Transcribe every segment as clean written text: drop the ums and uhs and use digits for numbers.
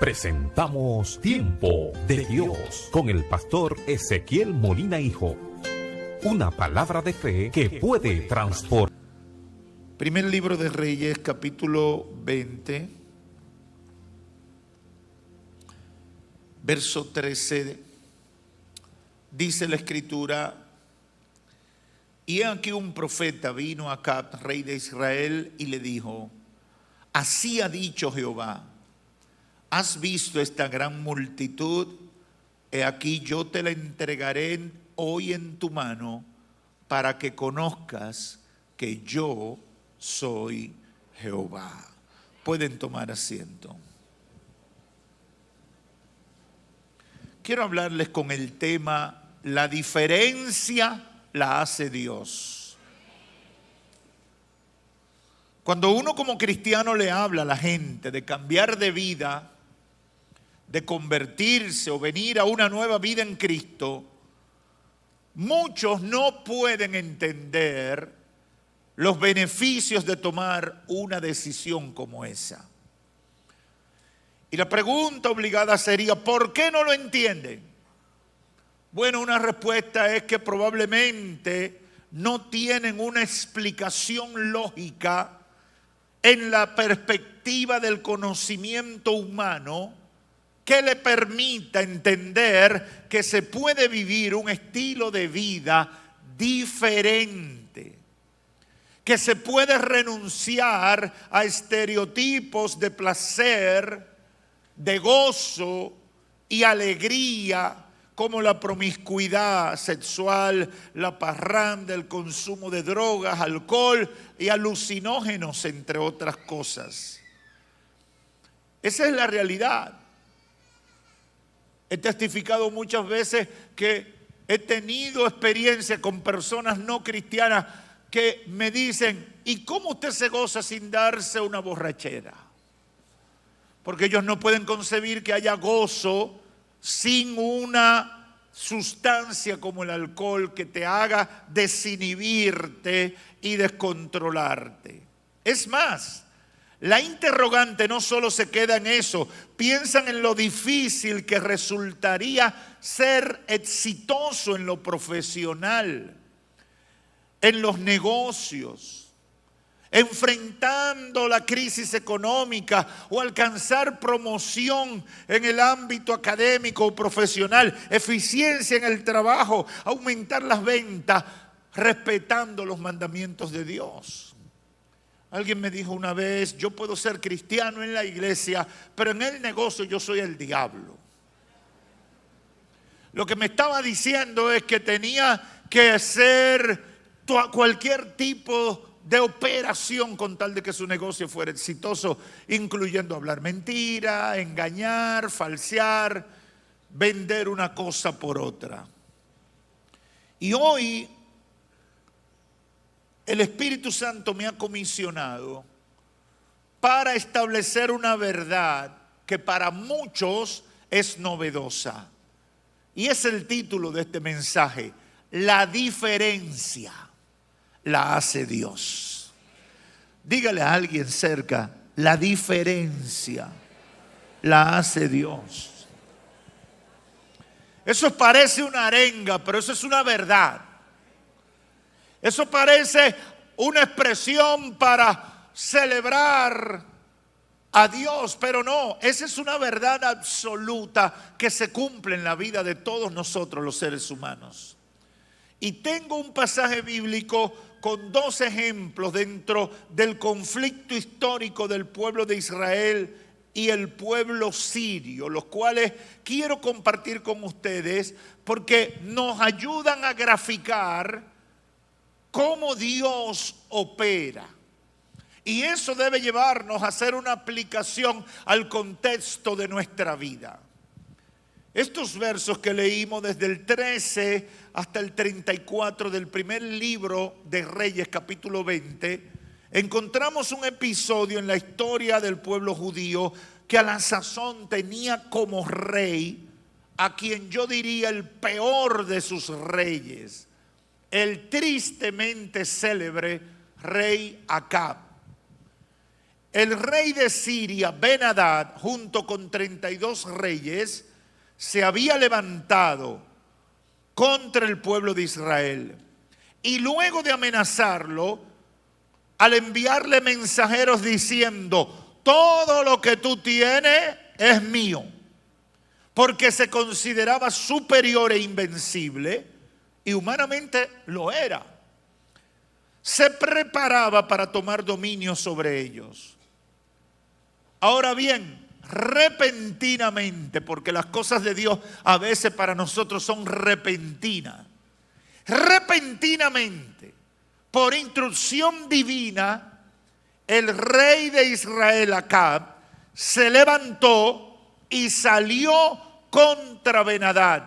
presentamos Tiempo de Dios con el pastor Ezequiel Molina Hijo. Una palabra de fe que puede transformar. Primer libro de Reyes, capítulo 20, verso 13, dice la escritura: y aquí un profeta vino a Acab, rey de Israel, y le dijo: así ha dicho Jehová, ¿has visto esta gran multitud? He aquí yo te la entregaré hoy en tu mano, para que conozcas que yo soy Jehová. Pueden tomar asiento. Quiero hablarles con el tema: la diferencia la hace Dios. Cuando uno como cristiano le habla a la gente de cambiar de vida, de convertirse o venir a una nueva vida en Cristo, muchos no pueden entender los beneficios de tomar una decisión como esa. Y la pregunta obligada sería: ¿por qué no lo entienden? Bueno, una respuesta es que probablemente no tienen una explicación lógica en la perspectiva del conocimiento humano que le permita entender que se puede vivir un estilo de vida diferente, que se puede renunciar a estereotipos de placer, de gozo y alegría, como la promiscuidad sexual, la parranda, el consumo de drogas, alcohol y alucinógenos, entre otras cosas. Esa es la realidad. He testificado muchas veces que he tenido experiencia con personas no cristianas que me dicen: ¿y cómo usted se goza sin darse una borrachera? Porque ellos no pueden concebir que haya gozo sin una sustancia como el alcohol que te haga desinhibirte y descontrolarte. Es más, la interrogante no solo se queda en eso. Piensan en lo difícil que resultaría ser exitoso en lo profesional, en los negocios, enfrentando la crisis económica o alcanzar promoción en el ámbito académico o profesional, eficiencia en el trabajo, aumentar las ventas, respetando los mandamientos de Dios. Alguien me dijo una vez: yo puedo ser cristiano en la iglesia, pero en el negocio yo soy el diablo. Lo que me estaba diciendo es que tenía que hacer cualquier tipo de operación con tal de que su negocio fuera exitoso, incluyendo hablar mentira, engañar, falsear, vender una cosa por otra. Y hoy el Espíritu Santo me ha comisionado para establecer una verdad que para muchos es novedosa. Y es el título de este mensaje: la diferencia la hace Dios. Dígale a alguien cerca: la diferencia la hace Dios. Eso parece una arenga, pero eso es una verdad. Eso parece una expresión para celebrar a Dios, pero no, esa es una verdad absoluta que se cumple en la vida de todos nosotros los seres humanos. Y tengo un pasaje bíblico con 2 ejemplos dentro del conflicto histórico del pueblo de Israel y el pueblo sirio, los cuales quiero compartir con ustedes porque nos ayudan a graficar cómo Dios opera. Y eso debe llevarnos a hacer una aplicación al contexto de nuestra vida. Estos versos que leímos desde el 13 hasta el 34 del primer libro de Reyes, capítulo 20, encontramos un episodio en la historia del pueblo judío que a la sazón tenía como rey a quien yo diría el peor de sus reyes, el tristemente célebre rey Acab. el rey de Siria, Ben-Hadad, junto con 32 reyes, se había levantado contra el pueblo de Israel. Y luego de amenazarlo, al enviarle mensajeros diciendo: todo lo que tú tienes es mío, porque se consideraba superior e invencible, y humanamente lo era, se preparaba para tomar dominio sobre ellos. Ahora bien, repentinamente, porque las cosas de Dios a veces para nosotros son repentinas, repentinamente, por instrucción divina, el rey de Israel, Acab, se levantó y salió contra Ben-Hadad.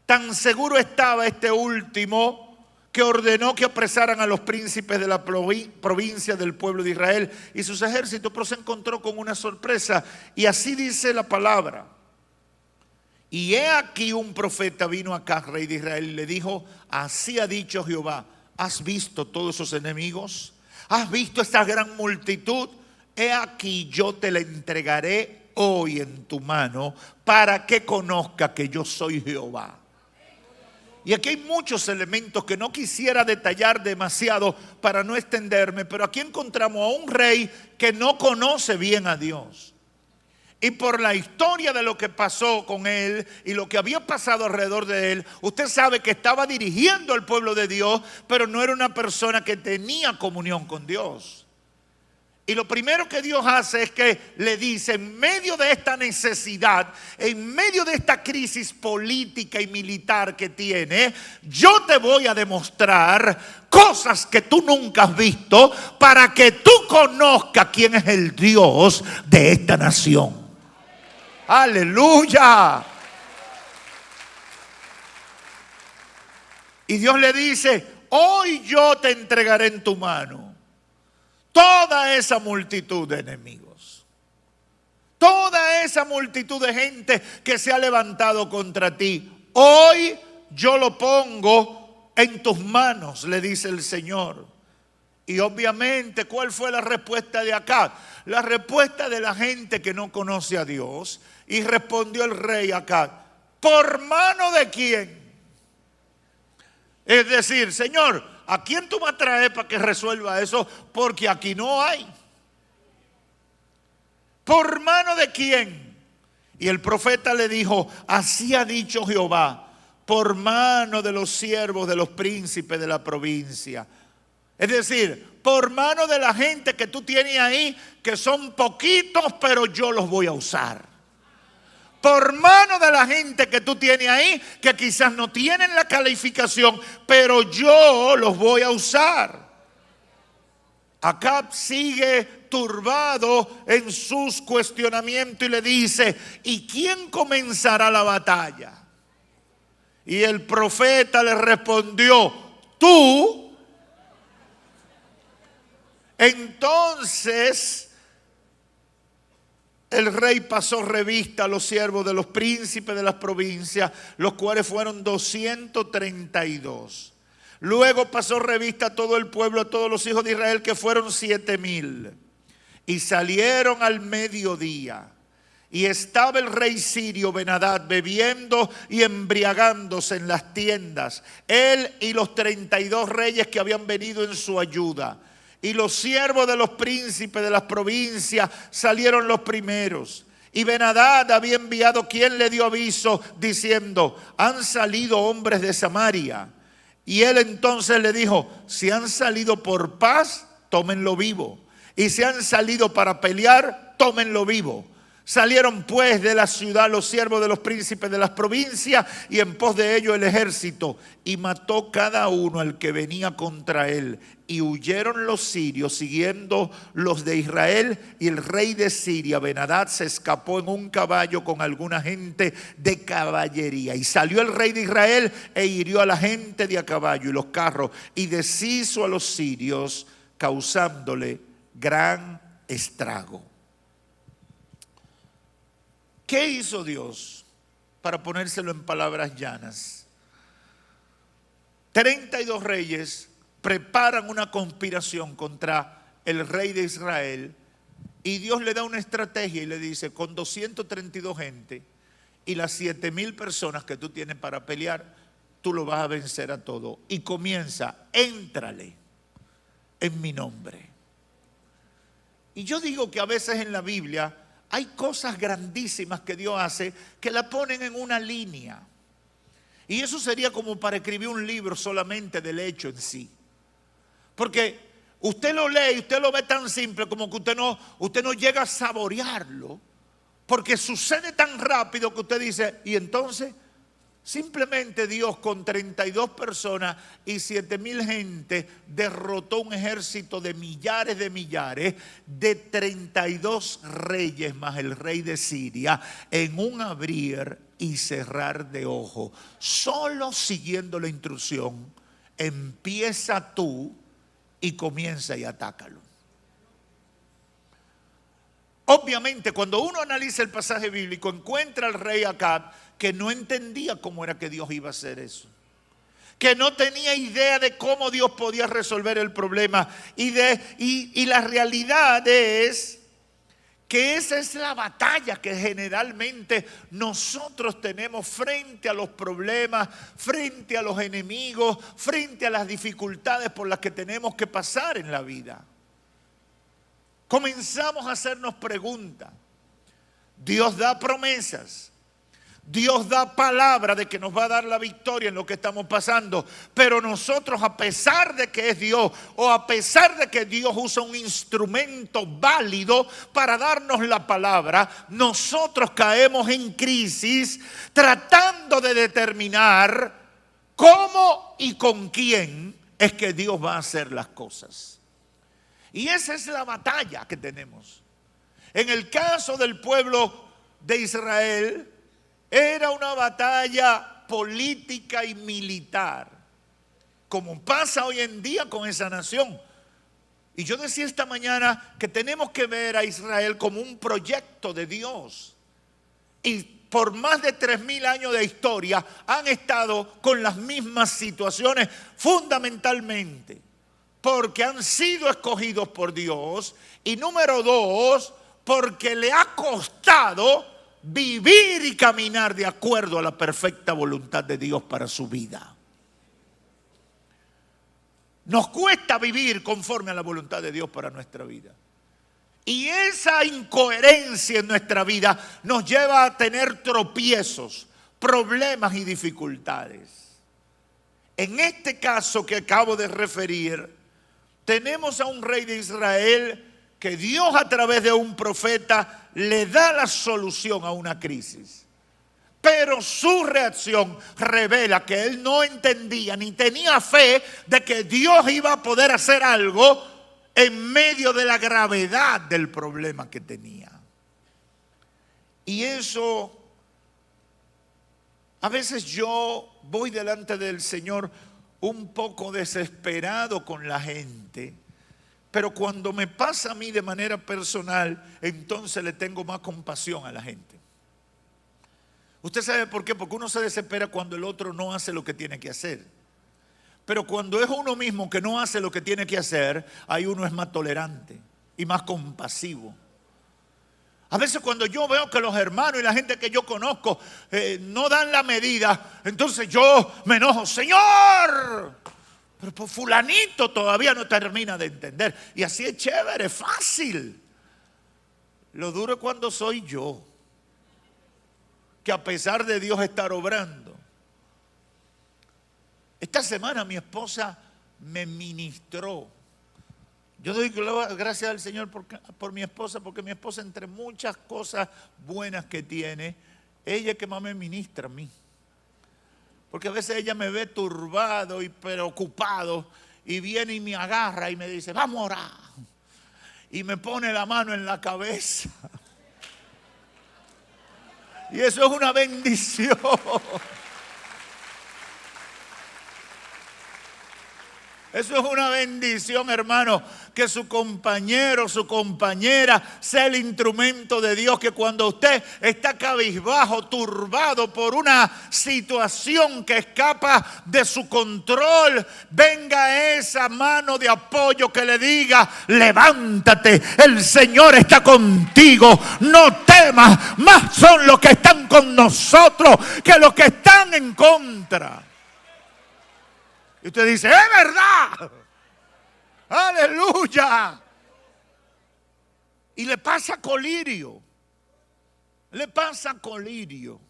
Tan seguro estaba este último que ordenó que apresaran a los príncipes de la provincia del pueblo de Israel y sus ejércitos, pero se encontró con una sorpresa. Y así dice la palabra: y he aquí un profeta vino acá, rey de Israel, y le dijo: así ha dicho Jehová, ¿has visto todos esos enemigos? ¿Has visto esta gran multitud? He aquí yo te la entregaré hoy en tu mano para que conozca que yo soy Jehová. Y aquí hay muchos elementos que no quisiera detallar demasiado para no extenderme, pero aquí encontramos a un rey que no conoce bien a Dios. Y por la historia de lo que pasó con él y lo que había pasado alrededor de él, usted sabe que estaba dirigiendo al pueblo de Dios, pero no era una persona que tenía comunión con Dios. Y lo primero que Dios hace es que le dice: en medio de esta necesidad, en medio de esta crisis política y militar que tiene, yo te voy a demostrar cosas que tú nunca has visto para que tú conozcas quién es el Dios de esta nación. ¡Aleluya! Y Dios le dice: hoy yo te entregaré en tu mano toda esa multitud de enemigos, toda esa multitud de gente que se ha levantado contra ti. Hoy yo lo pongo en tus manos, le dice el Señor. Y obviamente, ¿cuál fue la respuesta de Acab? La respuesta de la gente que no conoce a Dios. Y respondió el rey Acab: ¿por mano de quién? Es decir, Señor, ¿a quién tú me traes para que resuelva eso? Porque aquí no hay. ¿Por mano de quién? Y el profeta le dijo: así ha dicho Jehová, por mano de los siervos de los príncipes de la provincia. Es decir, por mano de la gente que tú tienes ahí, que son poquitos, pero yo los voy a usar. Por mano de la gente que tú tienes ahí, que quizás no tienen la calificación, pero yo los voy a usar. Acab sigue turbado en sus cuestionamientos y le dice: ¿y quién comenzará la batalla? Y el profeta le respondió: tú. Entonces el rey pasó revista a los siervos de los príncipes de las provincias, los cuales fueron 232. Luego pasó revista a todo el pueblo, a todos los hijos de Israel, que fueron 7,000. Y salieron al mediodía. Y estaba el rey sirio Ben-Hadad bebiendo y embriagándose en las tiendas, él y los 32 reyes que habían venido en su ayuda. Y los siervos de los príncipes de las provincias salieron los primeros. Y Ben-Hadad había enviado quien le dio aviso diciendo: han salido hombres de Samaria. Y él entonces le dijo: si han salido por paz, tómenlo vivo. Y si han salido para pelear, tómenlo vivo. Salieron pues de la ciudad los siervos de los príncipes de las provincias y en pos de ellos el ejército. Y mató cada uno al que venía contra él. Y huyeron los sirios siguiendo los de Israel. Y el rey de Siria, Ben-Hadad, se escapó en un caballo con alguna gente de caballería. Y salió el rey de Israel e hirió a la gente de a caballo y los carros. Y deshizo a los sirios, causándole gran estrago. ¿Qué hizo Dios? Para ponérselo en palabras llanas. 32 reyes preparan una conspiración contra el rey de Israel Y Dios le da una estrategia y le dice, con 232 gente y las 7,000 personas que tú tienes para pelear, tú lo vas a vencer a todo. Y comienza, éntrale en mi nombre. Y yo digo que a veces en la Biblia hay cosas grandísimas que Dios hace que la ponen en una línea. Y eso sería como para escribir un libro solamente del hecho en sí. Porque usted lo lee y usted lo ve tan simple como que usted no llega a saborearlo. Porque sucede tan rápido que usted dice, y entonces simplemente Dios con 32 personas y 7,000 gente derrotó un ejército de millares de 32 reyes más el rey de Siria en un abrir y cerrar de ojo. Solo siguiendo la instrucción, empieza tú y comienza y atácalo. Obviamente, cuando uno analiza el pasaje bíblico, encuentra al rey Acab que no entendía cómo era que Dios iba a hacer eso. Que no tenía idea de cómo Dios podía resolver el problema. Y la realidad es que esa es la batalla que generalmente nosotros tenemos frente a los problemas, frente a los enemigos, frente a las dificultades por las que tenemos que pasar en la vida. Comenzamos a hacernos preguntas. Dios da promesas. Dios da palabra de que nos va a dar la victoria en lo que estamos pasando. Pero nosotros, a pesar de que es Dios, o a pesar de que Dios usa un instrumento válido para darnos la palabra, nosotros caemos en crisis tratando de determinar cómo y con quién es que Dios va a hacer las cosas. Y esa es la batalla que tenemos. En el caso del pueblo de Israel, era una batalla política y militar, como pasa hoy en día con esa nación. Y yo decía esta mañana que tenemos que ver a Israel como un proyecto de Dios. Y por más de 3,000 años de historia han estado con las mismas situaciones, fundamentalmente porque han sido escogidos por Dios, y número 2, porque le ha costado vivir y caminar de acuerdo a la perfecta voluntad de Dios para su vida. Nos cuesta vivir conforme a la voluntad de Dios para nuestra vida. Y esa incoherencia en nuestra vida nos lleva a tener tropiezos, problemas y dificultades. En este caso que acabo de referir, tenemos a un rey de Israel que Dios a través de un profeta le da la solución a una crisis. Pero su reacción revela que él no entendía ni tenía fe de que Dios iba a poder hacer algo en medio de la gravedad del problema que tenía. Y eso, a veces yo voy delante del Señor un poco desesperado con la gente, pero cuando me pasa a mí de manera personal, entonces le tengo más compasión a la gente. ¿Usted sabe por qué? Porque uno se desespera cuando el otro no hace lo que tiene que hacer. Pero cuando es uno mismo que no hace lo que tiene que hacer, ahí uno es más tolerante y más compasivo. A veces cuando yo veo que los hermanos y la gente que yo conozco no dan la medida, entonces yo me enojo. Señor, pero pues fulanito todavía no termina de entender. Y así es chévere, fácil. Lo duro es cuando soy yo, que a pesar de Dios estar obrando. Esta semana mi esposa me ministró. Yo doy gracias al Señor por mi esposa, porque mi esposa, entre muchas cosas buenas que tiene, ella es que más me ministra a mí. Porque a veces ella me ve turbado y preocupado y viene y me agarra y me dice, vamos a orar. Y me pone la mano en la cabeza. Y eso es una bendición. Eso es una bendición, hermano, que su compañero, su compañera sea el instrumento de Dios, que cuando usted está cabizbajo, turbado por una situación que escapa de su control, venga esa mano de apoyo que le diga: levántate, el Señor está contigo, no temas, más son los que están con nosotros que los que están en contra. Y usted dice: ¡es verdad! ¡Aleluya! Y le pasa colirio. Le pasa colirio.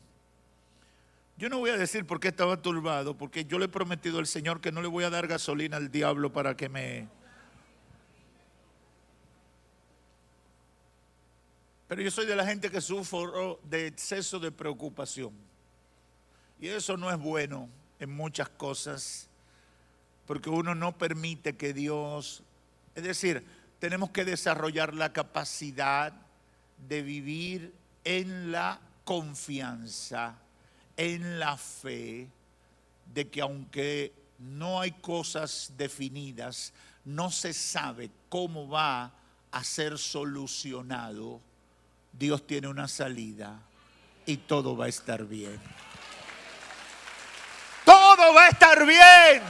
Yo no voy a decir por qué estaba turbado, porque yo le he prometido al Señor que no le voy a dar gasolina al diablo para que me... Pero yo soy de la gente que sufro de exceso de preocupación. Y eso no es bueno en muchas cosas, porque uno no permite que Dios, es decir, tenemos que desarrollar la capacidad de vivir en la confianza, en la fe, de que aunque no hay cosas definidas, no se sabe cómo va a ser solucionado, Dios tiene una salida y todo va a estar bien. Todo va a estar bien.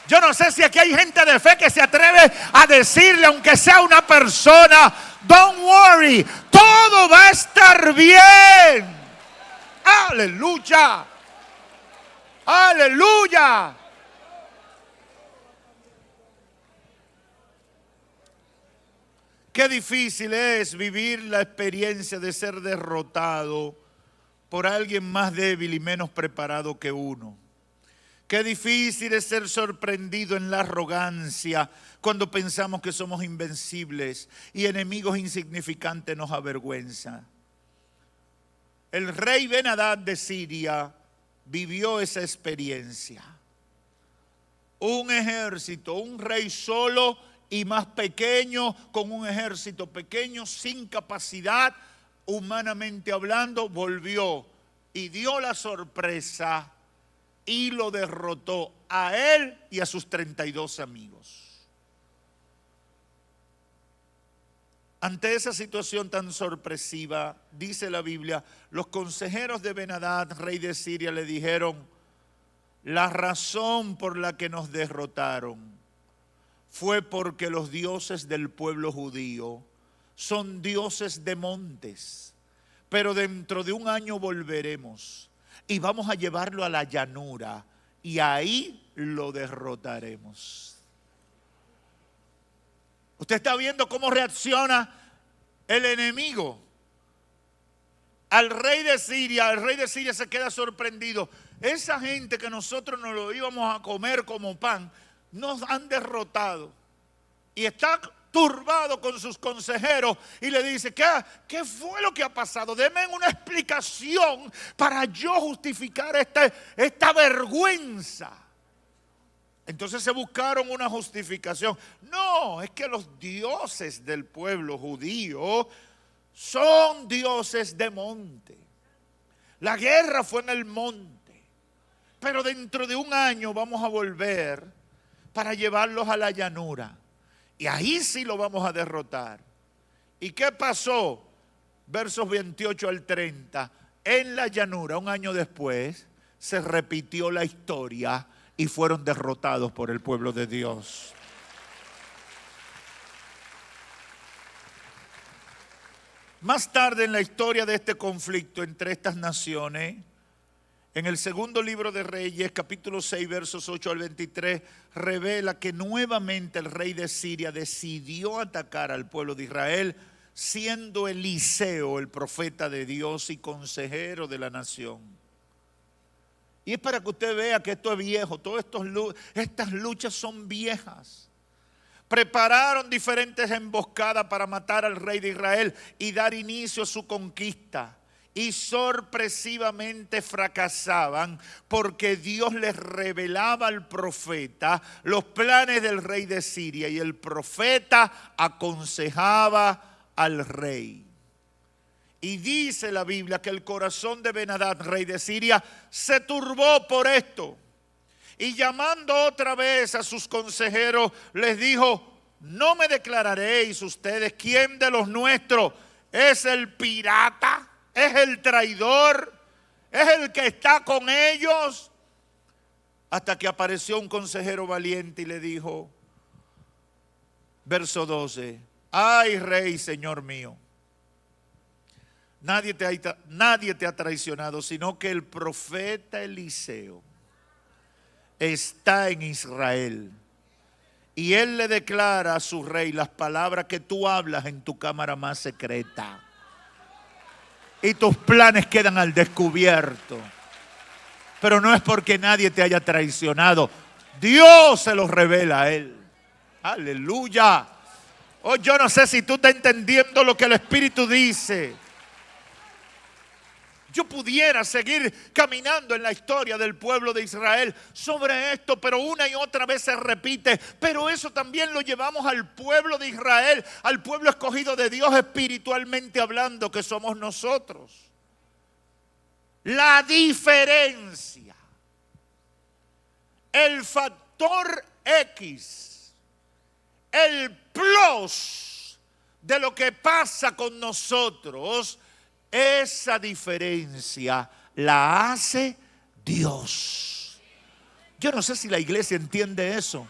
Yo no sé si aquí hay gente de fe que se atreve a decirle, aunque sea una persona: don't worry, todo va a estar bien. Aleluya. Aleluya. Qué difícil es vivir la experiencia de ser derrotado por alguien más débil y menos preparado que uno. Qué difícil es ser sorprendido en la arrogancia cuando pensamos que somos invencibles y enemigos insignificantes nos avergüenza. El rey Ben-Hadad de Siria vivió esa experiencia. Un ejército, un rey solo y más pequeño, con un ejército pequeño, sin capacidad, humanamente hablando, volvió y dio la sorpresa y lo derrotó a él y a sus 32 amigos. Ante esa situación tan sorpresiva, dice la Biblia, los consejeros de Ben-Hadad, rey de Siria, le dijeron: la razón por la que nos derrotaron fue porque los dioses del pueblo judío son dioses de montes, pero dentro de un año volveremos y vamos a llevarlo a la llanura y ahí lo derrotaremos. Usted está viendo cómo reacciona el enemigo al rey de Siria. El rey de Siria se queda sorprendido. Esa gente que nosotros nos lo íbamos a comer como pan, nos han derrotado. Y está turbado con sus consejeros y le dice: ¿qué fue lo que ha pasado? Denme una explicación para yo justificar esta vergüenza. Entonces se buscaron una justificación. No, es que los dioses del pueblo judío son dioses de monte. La guerra fue en el monte, pero dentro de un año vamos a volver para llevarlos a la llanura. Y ahí sí lo vamos a derrotar. ¿Y qué pasó? Versos 28 al 30. En la llanura, un año después, se repitió la historia y fueron derrotados por el pueblo de Dios. Más tarde en la historia de este conflicto entre estas naciones, en el segundo libro de Reyes, capítulo 6, versos 8 al 23, revela que nuevamente el rey de Siria decidió atacar al pueblo de Israel, siendo Eliseo el profeta de Dios y consejero de la nación. Y es para que usted vea que esto es viejo, todas estas luchas son viejas. Prepararon diferentes emboscadas para matar al rey de Israel y dar inicio a su conquista. Y sorpresivamente fracasaban porque Dios les revelaba al profeta los planes del rey de Siria y el profeta aconsejaba al rey. Y dice la Biblia que el corazón de Ben-Hadad, rey de Siria, se turbó por esto. Y llamando otra vez a sus consejeros, les dijo: ¿no me declararéis ustedes quién de los nuestros es el pirata? ¿Es el traidor? ¿Es el que está con ellos? Hasta que apareció un consejero valiente y le dijo, verso 12, ay, rey, señor mío, nadie te ha traicionado, sino que el profeta Eliseo está en Israel. Y él le declara a su rey las palabras que tú hablas en tu cámara más secreta. Y tus planes quedan al descubierto. Pero no es porque nadie te haya traicionado. Dios se los revela a él. Aleluya. Oh, yo no sé si tú estás entendiendo lo que el Espíritu dice. Yo pudiera seguir caminando en la historia del pueblo de Israel sobre esto, pero una y otra vez se repite. Pero eso también lo llevamos al pueblo de Israel, al pueblo escogido de Dios espiritualmente hablando, que somos nosotros. La diferencia, el factor X, el plus de lo que pasa con nosotros, esa diferencia la hace Dios. Yo no sé si la iglesia entiende eso.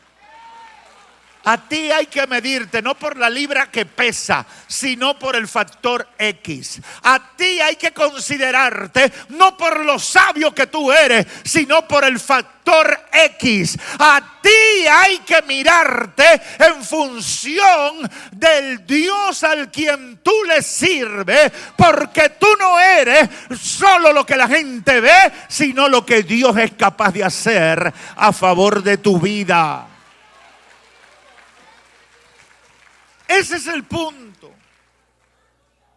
A ti hay que medirte no por la libra que pesa, sino por el factor X. A ti hay que considerarte no por lo sabio que tú eres, sino por el factor X. A ti hay que mirarte en función del Dios al quien tú le sirves, porque tú no eres solo lo que la gente ve, sino lo que Dios es capaz de hacer a favor de tu vida. Ese es el punto.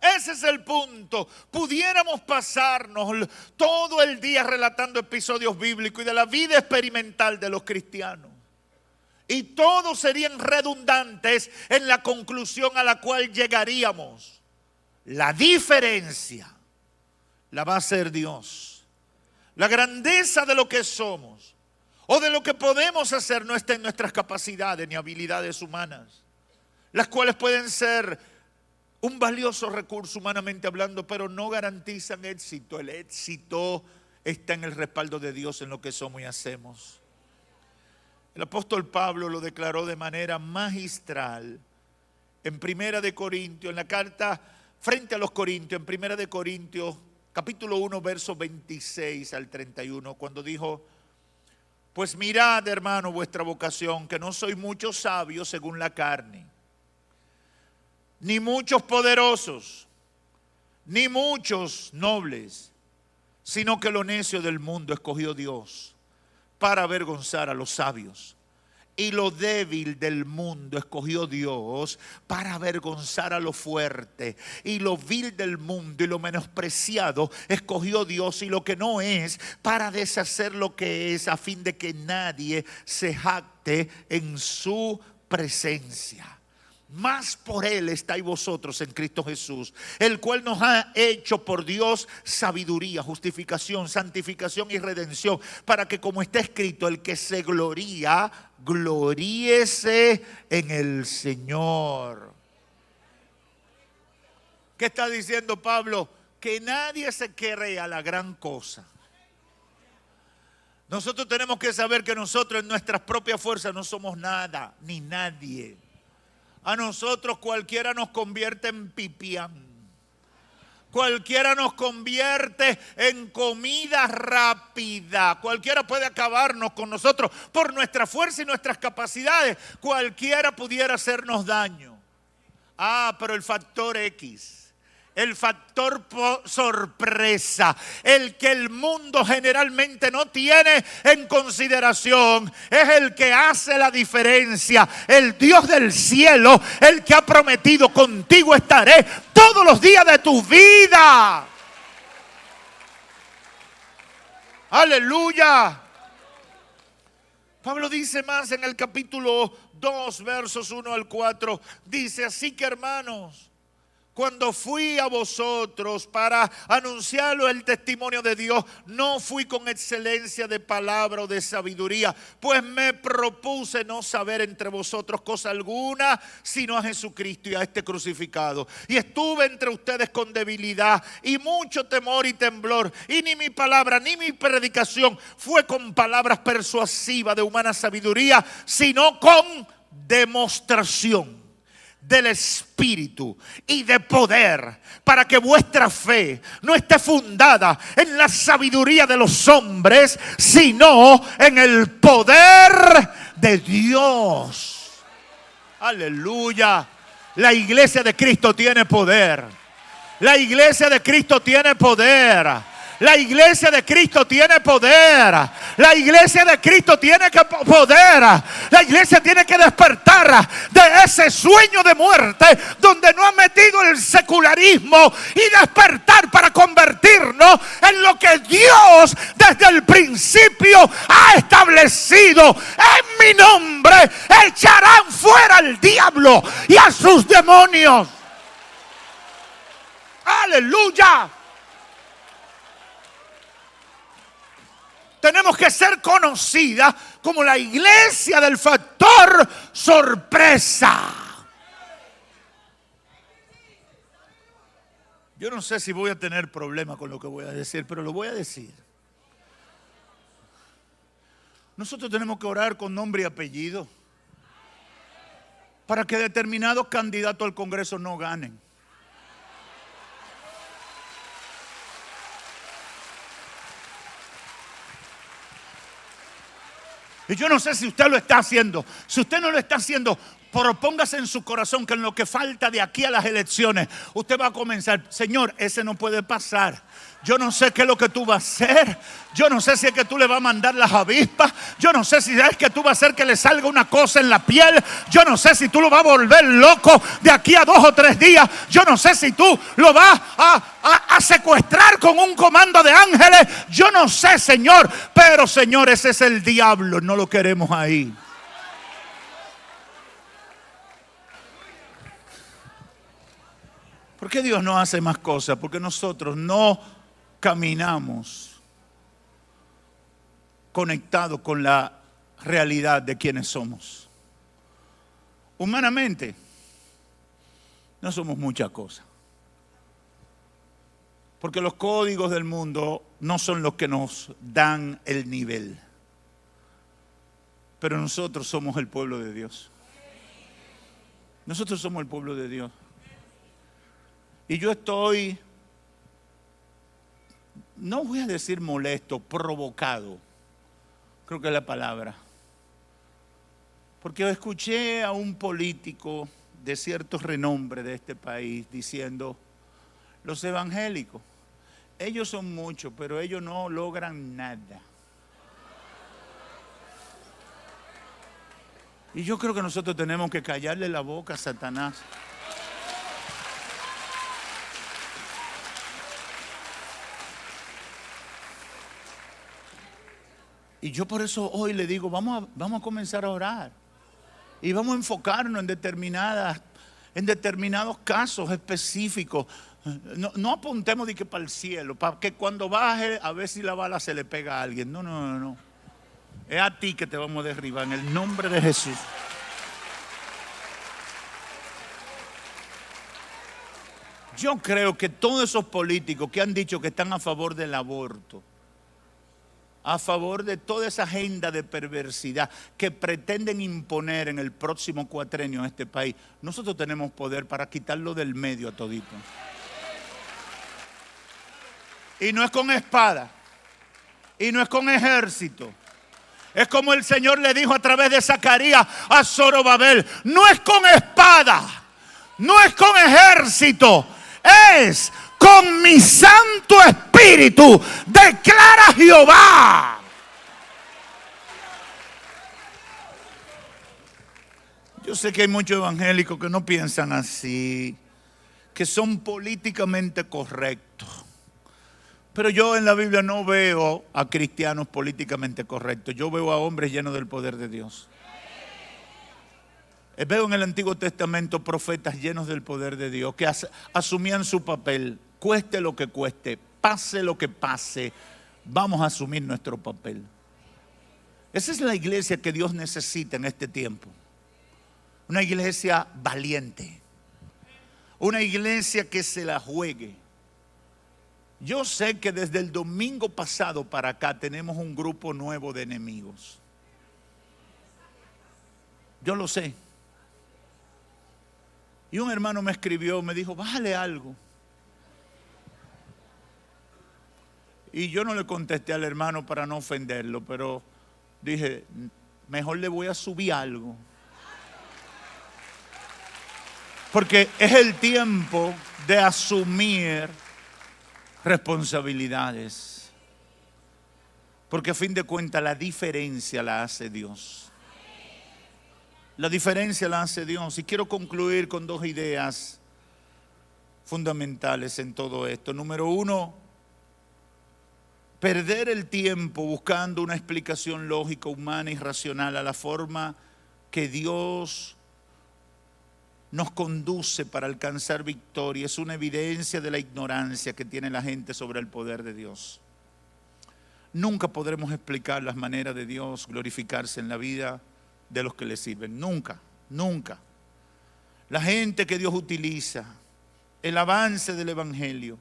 Ese es el punto. Pudiéramos pasarnos todo el día relatando episodios bíblicos y de la vida experimental de los cristianos. Y todos serían redundantes en la conclusión a la cual llegaríamos. La diferencia la va a hacer Dios. La grandeza de lo que somos o de lo que podemos hacer no está en nuestras capacidades ni habilidades humanas, las cuales pueden ser un valioso recurso humanamente hablando, pero no garantizan éxito. El éxito está en el respaldo de Dios en lo que somos y hacemos. El apóstol Pablo lo declaró de manera magistral en Primera de Corintios, en la carta frente a los Corintios, en Primera de Corintios, capítulo 1, versos 26 al 31, cuando dijo: pues mirad, hermano, vuestra vocación, que no sois muchos sabios según la carne, ni muchos poderosos, ni muchos nobles, sino que lo necio del mundo escogió Dios para avergonzar a los sabios. Y lo débil del mundo escogió Dios para avergonzar a lo fuerte. Y lo vil del mundo y lo menospreciado escogió Dios, y lo que no es, para deshacer lo que es, a fin de que nadie se jacte en su presencia. Más por Él estáis vosotros en Cristo Jesús, el cual nos ha hecho por Dios sabiduría, justificación, santificación y redención, para que, como está escrito, el que se gloría, gloríese en el Señor. ¿Qué está diciendo Pablo? Que nadie se crea la gran cosa. Nosotros tenemos que saber que nosotros en nuestras propias fuerzas no somos nada, ni nadie. A nosotros cualquiera nos convierte en pipián. Cualquiera nos convierte en comida rápida. Cualquiera puede acabarnos con nosotros por nuestra fuerza y nuestras capacidades. Cualquiera pudiera hacernos daño. Pero el factor X, el factor sorpresa, el que el mundo generalmente no tiene en consideración, es el que hace la diferencia. El Dios del cielo, el que ha prometido: contigo estaré todos los días de tu vida. Aleluya. Pablo dice más en el capítulo 2, versos 1 al 4. Dice: así que, hermanos, Cuando fui a vosotros para anunciaros el testimonio de Dios, no fui con excelencia de palabra o de sabiduría, pues me propuse no saber entre vosotros cosa alguna, sino a Jesucristo y a este crucificado. Y estuve entre ustedes con debilidad y mucho temor y temblor, y ni mi palabra ni mi predicación fue con palabras persuasivas de humana sabiduría, sino con demostración del Espíritu y de poder, para que vuestra fe no esté fundada en la sabiduría de los hombres, sino en el poder de Dios. Aleluya. La iglesia de Cristo tiene poder. La iglesia de Cristo tiene poder. La iglesia de Cristo tiene poder. La iglesia de Cristo tiene poder. La iglesia tiene que despertar de ese sueño de muerte donde no ha metido el secularismo y despertar para convertirnos en lo que Dios desde el principio ha establecido. En mi nombre echarán fuera al diablo y a sus demonios. Aleluya. Tenemos que ser conocida como la iglesia del factor sorpresa. Yo no sé si voy a tener problema con lo que voy a decir, pero lo voy a decir. Nosotros tenemos que orar con nombre y apellido para que determinados candidatos al Congreso no ganen. Y yo no sé si usted lo está haciendo. Si usted no lo está haciendo, propóngase en su corazón que en lo que falta de aquí a las elecciones, usted va a comenzar: Señor, ese no puede pasar. Yo no sé qué es lo que tú vas a hacer. Yo no sé si es que tú le vas a mandar las avispas. Yo no sé si es que tú vas a hacer que le salga una cosa en la piel. Yo no sé si tú lo vas a volver loco de aquí a 2 o 3 días. Yo no sé si tú lo vas a secuestrar con un comando de ángeles. Yo no sé, Señor. Pero, Señor, ese es el diablo. No lo queremos ahí. ¿Por qué Dios no hace más cosas? Porque nosotros no caminamos conectados con la realidad de quienes somos. Humanamente, no somos muchas cosas. Porque los códigos del mundo no son los que nos dan el nivel. Pero nosotros somos el pueblo de Dios. Nosotros somos el pueblo de Dios. Y yo estoy, no voy a decir molesto, provocado, creo que es la palabra. Porque escuché a un político de cierto renombre de este país diciendo: los evangélicos, ellos son muchos, pero ellos no logran nada. Y yo creo que nosotros tenemos que callarle la boca a Satanás. Y yo por eso hoy le digo, vamos a comenzar a orar. Y vamos a enfocarnos en determinados casos específicos. No apuntemos de que para el cielo, para que cuando baje a ver si la bala se le pega a alguien. No. Es a ti que te vamos a derribar en el nombre de Jesús. Yo creo que todos esos políticos que han dicho que están a favor del aborto, a favor de toda esa agenda de perversidad que pretenden imponer en el próximo cuatrenio en este país, nosotros tenemos poder para quitarlo del medio a todito. Y no es con espada, y no es con ejército. Es como el Señor le dijo a través de Zacarías a Zorobabel: no es con espada, no es con ejército, es con mi Santo Espíritu, declara Jehová. Yo sé que hay muchos evangélicos que no piensan así, que son políticamente correctos. Pero yo en la Biblia no veo a cristianos políticamente correctos. Yo veo a hombres llenos del poder de Dios. Veo en el Antiguo Testamento profetas llenos del poder de Dios que asumían su papel, cueste lo que cueste, pase lo que pase, vamos a asumir nuestro papel. Esa es la iglesia que Dios necesita en este tiempo. Una iglesia valiente, una iglesia que se la juegue. Yo sé que desde el domingo pasado para acá tenemos un grupo nuevo de enemigos. Yo lo sé. Y un hermano me escribió, me dijo, bájale algo. Y yo no le contesté al hermano para no ofenderlo, pero dije, mejor le voy a subir algo. Porque es el tiempo de asumir responsabilidades. Porque a fin de cuentas la diferencia la hace Dios. La diferencia la hace Dios. Y quiero concluir con dos ideas fundamentales en todo esto. Número uno, perder el tiempo buscando una explicación lógica, humana y racional a la forma que Dios nos conduce para alcanzar victoria es una evidencia de la ignorancia que tiene la gente sobre el poder de Dios. Nunca podremos explicar las maneras de Dios glorificarse en la vida de los que le sirven. Nunca, nunca. La gente que Dios utiliza, el avance del evangelio,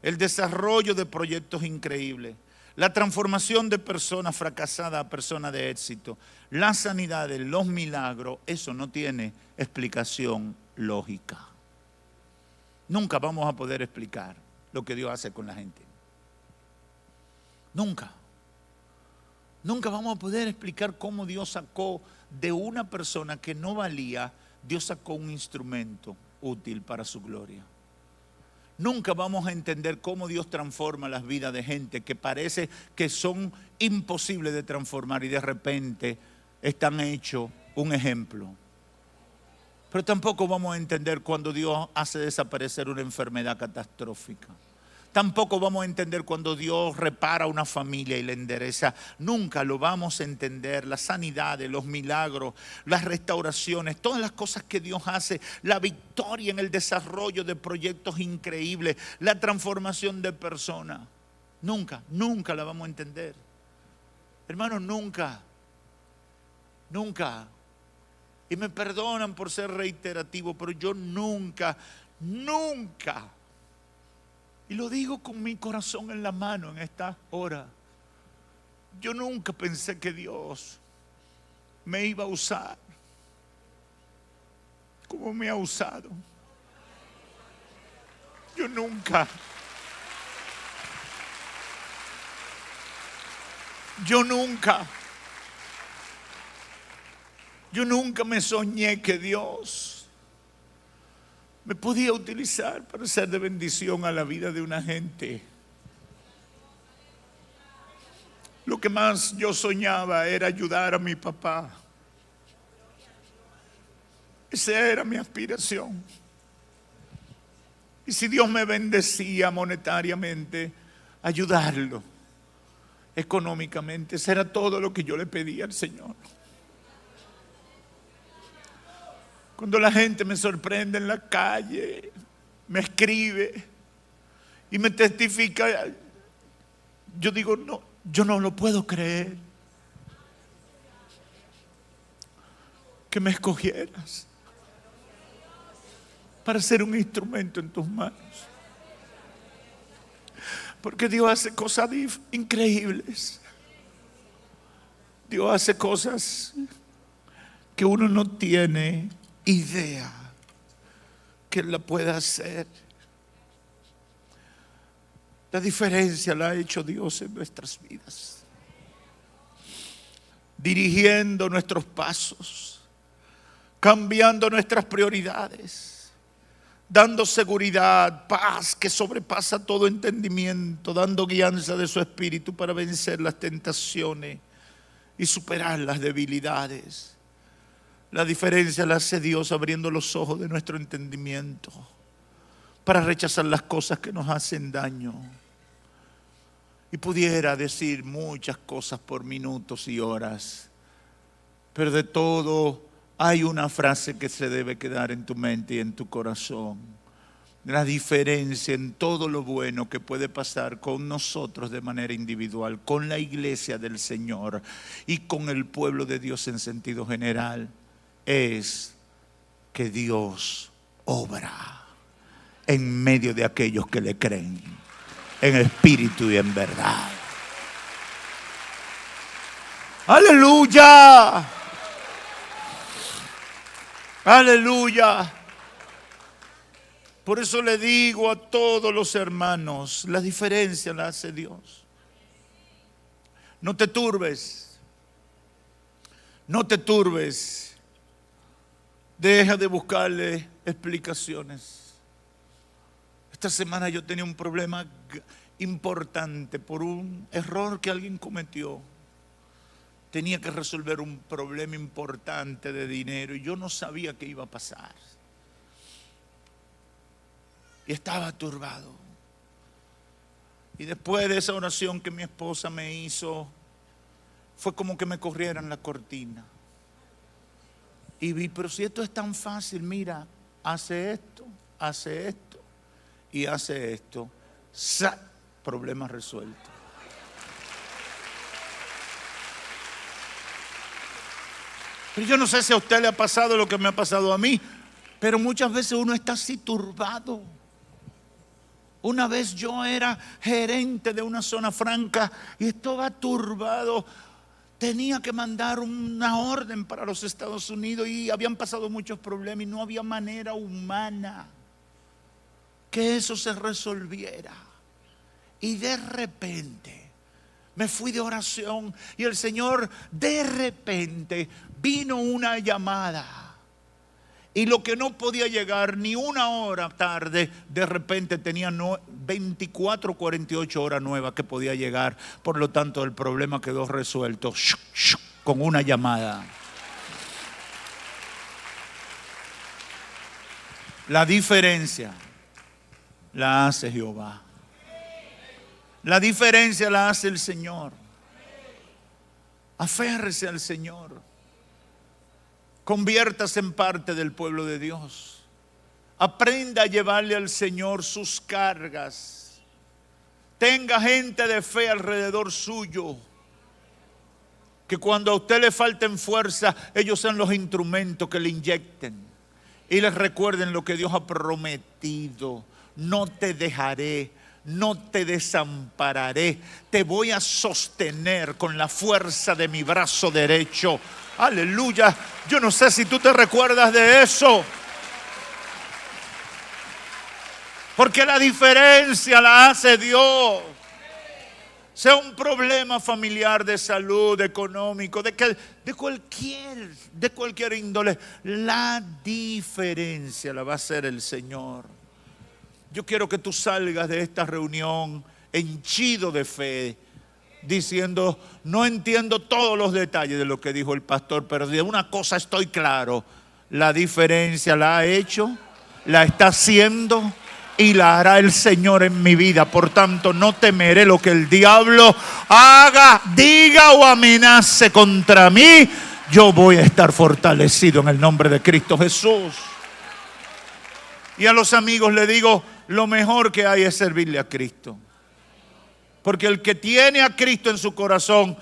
el desarrollo de proyectos increíbles, la transformación de personas fracasadas a personas de éxito, las sanidades, los milagros, eso no tiene explicación lógica. Nunca vamos a poder explicar lo que Dios hace con la gente. Nunca. Nunca vamos a poder explicar cómo Dios sacó de una persona que no valía, Dios sacó un instrumento útil para su gloria. Nunca vamos a entender cómo Dios transforma las vidas de gente que parece que son imposibles de transformar y de repente están hechos un ejemplo. Pero tampoco vamos a entender cuando Dios hace desaparecer una enfermedad catastrófica. Tampoco vamos a entender cuando Dios repara una familia y la endereza. Nunca lo vamos a entender. Las sanidades, los milagros, las restauraciones, todas las cosas que Dios hace, la victoria en el desarrollo de proyectos increíbles, la transformación de personas. Nunca, nunca la vamos a entender. Hermanos, nunca, nunca. Y me perdonan por ser reiterativo, pero yo nunca, nunca. Y lo digo con mi corazón en la mano en esta hora. Yo nunca pensé que Dios me iba a usar como me ha usado. Yo nunca me soñé que Dios me podía utilizar para ser de bendición a la vida de una gente. Lo que más yo soñaba era ayudar a mi papá. Esa era mi aspiración. Y si Dios me bendecía monetariamente, ayudarlo económicamente. Eso era todo lo que yo le pedía al Señor. Cuando la gente me sorprende en la calle, me escribe y me testifica, yo digo, no, yo no lo puedo creer. Que me escogieras para ser un instrumento en tus manos. Porque Dios hace cosas increíbles. Dios hace cosas que uno no tiene idea que Él la pueda hacer. La diferencia la ha hecho Dios en nuestras vidas, dirigiendo nuestros pasos, cambiando nuestras prioridades, dando seguridad, paz que sobrepasa todo entendimiento, dando guianza de su espíritu para vencer las tentaciones y superar las debilidades. La diferencia la hace Dios abriendo los ojos de nuestro entendimiento para rechazar las cosas que nos hacen daño. Y pudiera decir muchas cosas por minutos y horas, pero de todo Hay una frase que se debe quedar en tu mente y en tu corazón. La diferencia en todo lo bueno que puede pasar con nosotros de manera individual, con la iglesia del Señor y con el pueblo de Dios en sentido general, es que Dios obra en medio de aquellos que le creen, en espíritu y en verdad. ¡Aleluya! ¡Aleluya! Por eso le digo a todos los hermanos, la diferencia la hace Dios. No te turbes. No te turbes. Deja de buscarle explicaciones. Esta semana yo tenía un problema importante por un error que alguien cometió. Tenía que resolver un problema importante de dinero y yo no sabía qué iba a pasar. Y estaba turbado. Y después de esa oración que mi esposa me hizo, fue como que me corrieran la cortina. Y vi, pero si esto es tan fácil, mira, hace esto y hace esto. Problema resuelto. Pero yo no sé si a usted le ha pasado lo que me ha pasado a mí, pero muchas veces uno está así turbado. Una vez yo era gerente de una zona franca y estaba turbado. Tenía que mandar una orden para los Estados Unidos y habían pasado muchos problemas y no había manera humana que eso se resolviera. Y de repente me fui de oración y el Señor de repente vino una llamada. Y lo que no podía llegar ni una hora tarde, de repente tenía 24, 48 horas nuevas que podía llegar. Por lo tanto, el problema quedó resuelto con una llamada. La diferencia la hace Jehová. La diferencia la hace el Señor. Aférrese al Señor. Conviértase en parte del pueblo de Dios. Aprenda a llevarle al Señor sus cargas. Tenga gente de fe alrededor suyo. Que cuando a usted le falten fuerza, ellos sean los instrumentos que le inyecten. Y les recuerden lo que Dios ha prometido. No te dejaré, no te desampararé. Te voy a sostener con la fuerza de mi brazo derecho. Aleluya. Yo no sé si tú te recuerdas de eso. Porque la diferencia la hace Dios. Sea un problema familiar, de salud, económico, de cualquier índole, la diferencia la va a hacer el Señor. Yo quiero que tú salgas de esta reunión henchido de fe, diciendo, no entiendo todos los detalles de lo que dijo el pastor, pero de una cosa estoy claro: la diferencia la ha hecho, la está haciendo y la hará el Señor en mi vida. Por tanto, no temeré lo que el diablo haga, diga o amenace contra mí. Yo voy a estar fortalecido en el nombre de Cristo Jesús. Y a los amigos le digo, lo mejor que hay es servirle a Cristo. Porque el que tiene a Cristo en su corazón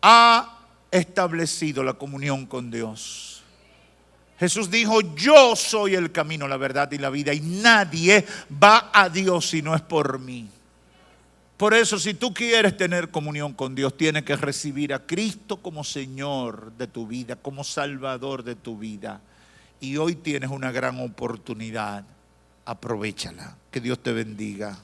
ha establecido la comunión con Dios. Jesús dijo, yo soy el camino, la verdad y la vida, y nadie va a Dios si no es por mí. Por eso, si tú quieres tener comunión con Dios, tienes que recibir a Cristo como Señor de tu vida, como Salvador de tu vida. Y hoy tienes una gran oportunidad. Aprovéchala. Que Dios te bendiga.